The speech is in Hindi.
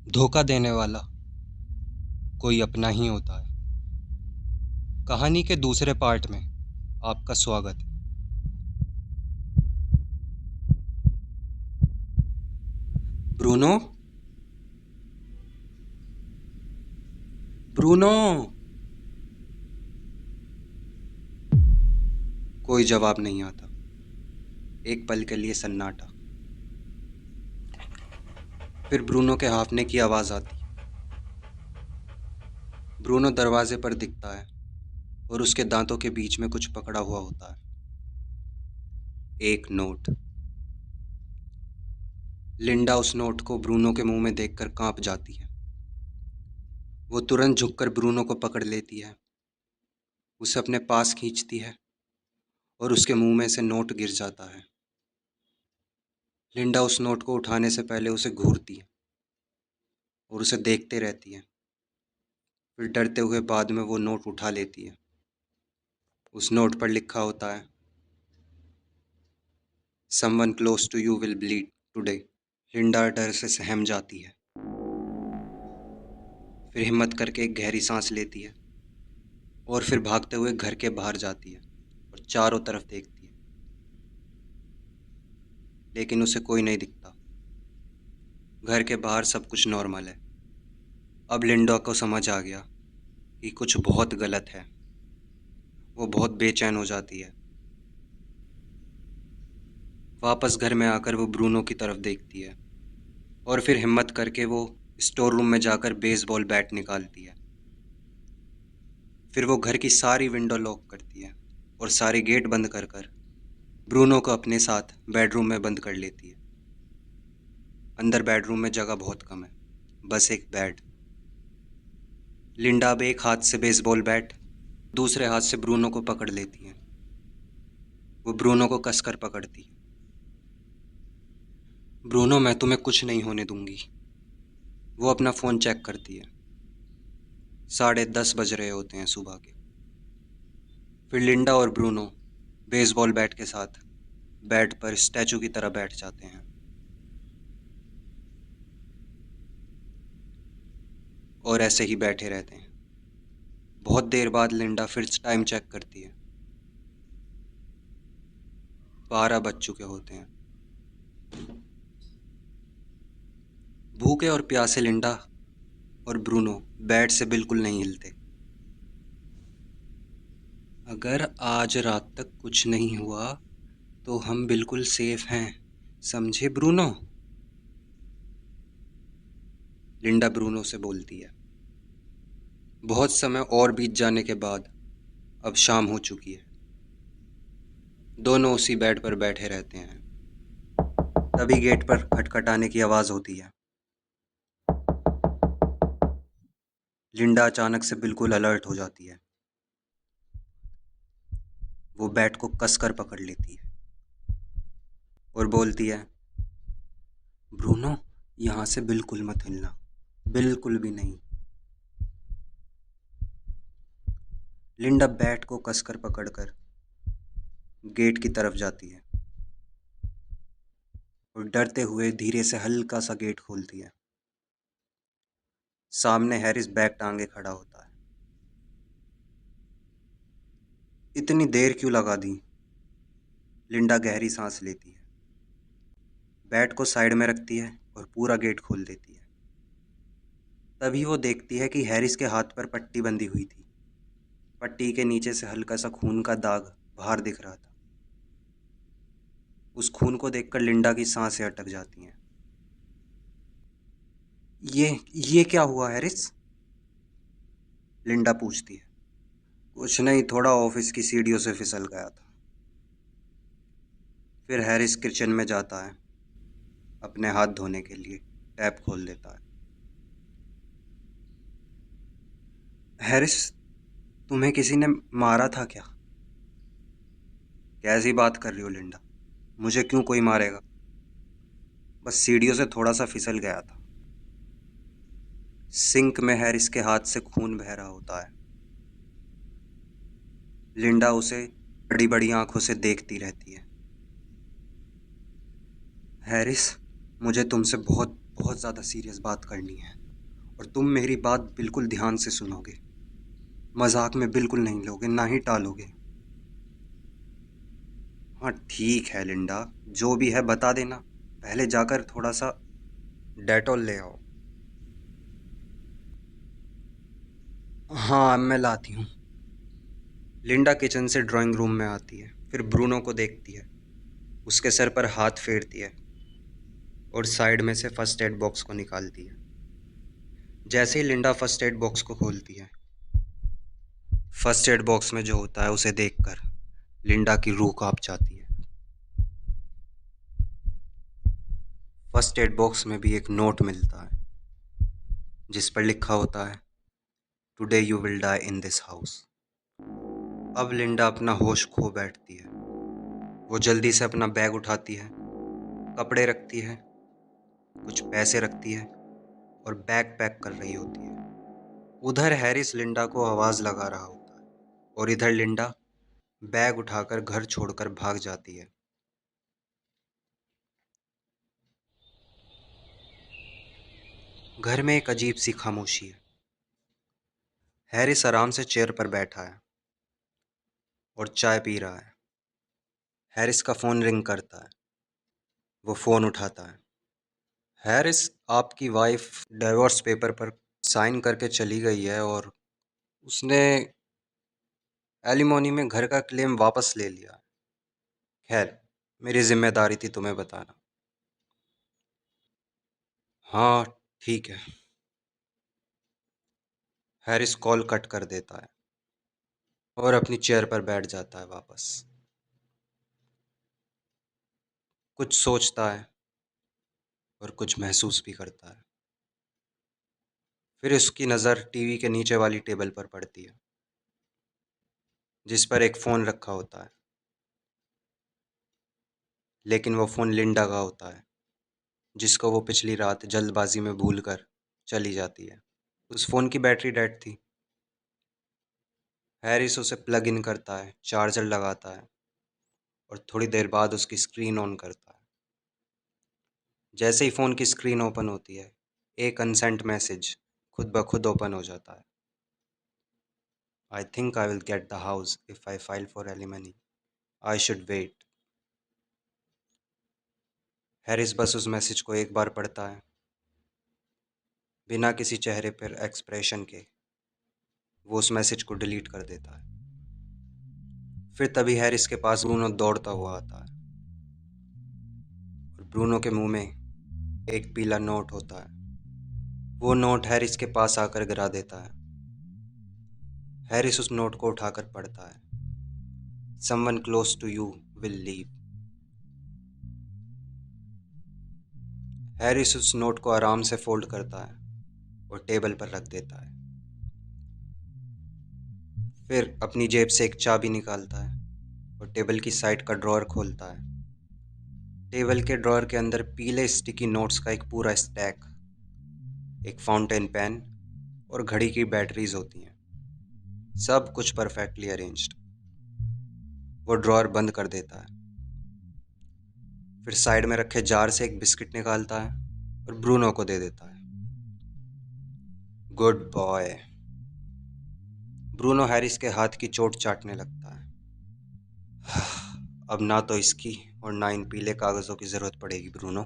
धोखा देने वाला कोई अपना ही होता है। कहानी के दूसरे पार्ट में आपका स्वागत है। Bruno, Bruno. कोई जवाब नहीं आता। एक पल के लिए सन्नाटा। फिर ब्रूनो के हांफने की आवाज आती। ब्रूनो दरवाजे पर दिखता है और उसके दांतों के बीच में कुछ पकड़ा हुआ होता है। एक नोट। लिंडा उस नोट को ब्रूनो के मुंह में देखकर कांप जाती है। वो तुरंत झुककर ब्रूनो को पकड़ लेती है, उसे अपने पास खींचती है और उसके मुंह में से नोट गिर जाता है। लिंडा उस नोट को उठाने से पहले उसे घूरती है और उसे देखते रहती है। फिर डरते हुए बाद में वो नोट उठा लेती है। उस नोट पर लिखा होता है, someone close to you will bleed today. Linda डर से सहम जाती है। फिर हिम्मत करके एक गहरी सांस लेती है और फिर भागते हुए घर के बाहर जाती है और चारों तरफ देखती है, लेकिन उसे कोई नहीं दिखता। घर के बाहर सब कुछ नॉर्मल है। अब लिंडा को समझ आ गया कि कुछ बहुत गलत है। वो बहुत बेचैन हो जाती है। वापस घर में आकर वो ब्रूनो की तरफ देखती है और फिर हिम्मत करके वो स्टोर रूम में जाकर बेसबॉल बैट निकालती है। फिर वो घर की सारी विंडो लॉक करती है और सारे गेट बंद कर कर ब्रूनो को अपने साथ बेडरूम में बंद कर लेती है। अंदर बेडरूम में जगह बहुत कम है, बस एक बेड। लिंडा अब एक हाथ से बेसबॉल बैट, दूसरे हाथ से ब्रूनो को पकड़ लेती है। वो ब्रूनो को कसकर पकड़ती है। ब्रूनो, मैं तुम्हें कुछ नहीं होने दूंगी। वो अपना फ़ोन चेक करती है। 10:30 बज रहे होते हैं सुबह के। फिर लिंडा और ब्रूनो बेसबॉल बैट के साथ बेड पर स्टैचू की तरह बैठ जाते हैं और ऐसे ही बैठे रहते हैं। बहुत देर बाद लिंडा फिर टाइम चेक करती है। 12 बज चुके होते हैं। भूखे और प्यासे लिंडा और ब्रूनो बेड से बिल्कुल नहीं हिलते। अगर आज रात तक कुछ नहीं हुआ तो हम बिल्कुल सेफ हैं, समझे ब्रूनो? लिंडा ब्रूनो से बोलती है। बहुत समय और बीत जाने के बाद अब शाम हो चुकी है। दोनों उसी बेड पर बैठे रहते हैं। तभी गेट पर खटखटाने की आवाज होती है। लिंडा अचानक से बिल्कुल अलर्ट हो जाती है। वो बैट को कसकर पकड़ लेती है और बोलती है, ब्रूनो, यहाँ से बिल्कुल मत हिलना, बिल्कुल भी नहीं। लिंडा बैट को कसकर पकड़कर गेट की तरफ जाती है और डरते हुए धीरे से हल्का सा गेट खोलती है। सामने हैरिस बैग टांगे खड़ा होता है। इतनी देर क्यों लगा दी? लिंडा गहरी सांस लेती है, बैट को साइड में रखती है और पूरा गेट खोल देती है। तभी वो देखती है कि हैरिस के हाथ पर पट्टी बंधी हुई थी। पट्टी के नीचे से हल्का सा खून का दाग बाहर दिख रहा था। उस खून को देखकर लिंडा की सांसें अटक जाती हैं। ये क्या हुआ हैरिस? लिंडा पूछती है। कुछ नहीं, थोड़ा ऑफिस की सीढ़ियों से फिसल गया था। फिर हैरिस किचन में जाता है, अपने हाथ धोने के लिए टैप खोल देता है। हैरिस, तुम्हें किसी ने मारा था क्या? कैसी बात कर रही हो लिंडा? मुझे क्यों कोई मारेगा? बस सीढ़ियों से थोड़ा सा फिसल गया था। सिंक में हैरिस के हाथ से खून बह रहा होता है। लिंडा उसे बड़ी बड़ी आंखों से देखती रहती है। हैरिस, मुझे तुमसे बहुत बहुत ज़्यादा सीरियस बात करनी है और तुम मेरी बात बिल्कुल ध्यान से सुनोगे। मजाक में बिल्कुल नहीं लोगे, ना ही टालोगे। हाँ ठीक है लिंडा, जो भी है बता देना। पहले जाकर थोड़ा सा डेटॉल ले आओ। हाँ अब मैं लाती हूँ। लिंडा किचन से ड्राइंग रूम में आती है, फिर ब्रूनो को देखती है, उसके सर पर हाथ फेरती है और साइड में से फर्स्ट एड बॉक्स को निकालती है। जैसे ही लिंडा फर्स्ट एड बॉक्स को खोलती है, फर्स्ट एड बॉक्स में जो होता है उसे देखकर लिंडा की रूह कांप जाती है। फर्स्ट एड बॉक्स में भी एक नोट मिलता है जिस पर लिखा होता है, today you will die in this house. अब लिंडा अपना होश खो बैठती है। वो जल्दी से अपना बैग उठाती है, कपड़े रखती है, कुछ पैसे रखती है और बैग पैक कर रही होती है। उधर हैरिस लिंडा को आवाज़ लगा रहा होता है और इधर लिंडा बैग उठाकर घर छोड़कर भाग जाती है। घर में एक अजीब सी खामोशी है। हैरिस आराम से चेयर पर बैठा है और चाय पी रहा है। हैरिस का फ़ोन रिंग करता है। वो फ़ोन उठाता है। हैरिस, आपकी वाइफ डिवोर्स पेपर पर साइन करके चली गई है और उसने एलिमोनी में घर का क्लेम वापस ले लिया है। खैर, मेरी जिम्मेदारी थी तुम्हें बताना। हाँ ठीक है। हैरिस कॉल कट कर देता है और अपनी चेयर पर बैठ जाता है वापस। कुछ सोचता है और कुछ महसूस भी करता है। फिर उसकी नज़र टीवी के नीचे वाली टेबल पर पड़ती है जिस पर एक फ़ोन रखा होता है, लेकिन वो फ़ोन लिंडा का होता है जिसको वो पिछली रात जल्दबाजी में भूलकर चली जाती है। उस फ़ोन की बैटरी डेड थी। हैरिस उसे प्लग इन करता है, चार्जर लगाता है और थोड़ी देर बाद उसकी स्क्रीन ऑन करता है। जैसे ही फ़ोन की स्क्रीन ओपन होती है, एक अनसेंट मैसेज खुद ब खुद ओपन हो जाता है। I think I will get the house if I file for alimony. I should wait. Harris बस उस मैसेज को एक बार पढ़ता है, बिना किसी चेहरे पर एक्सप्रेशन के वो उस मैसेज को डिलीट कर देता है। फिर तभी हैरिस के पास ब्रूनो दौड़ता हुआ आता है और ब्रूनो के मुंह में एक पीला नोट होता है। वो नोट हैरिस के पास आकर गिरा देता है। हैरिस उस नोट को उठाकर पढ़ता है, someone close to you will leave. Harris उस नोट को आराम से फोल्ड करता है और टेबल पर रख देता है। फिर अपनी जेब से एक चाबी निकालता है और टेबल की साइड का ड्रॉअर खोलता है। टेबल के ड्रॉअर के अंदर पीले स्टिकी नोट्स का एक पूरा स्टैक, एक फाउंटेन पेन और घड़ी की बैटरीज होती हैं। सब कुछ परफेक्टली अरेंज्ड। वो ड्रॉअर बंद कर देता है। फिर साइड में रखे जार से एक बिस्किट निकालता है और ब्रूनो को दे देता है। Good boy. ब्रूनो हैरिस के हाथ की चोट चाटने लगता है। अब ना तो इसकी और ना इन पीले कागज़ों की ज़रूरत पड़ेगी ब्रूनो।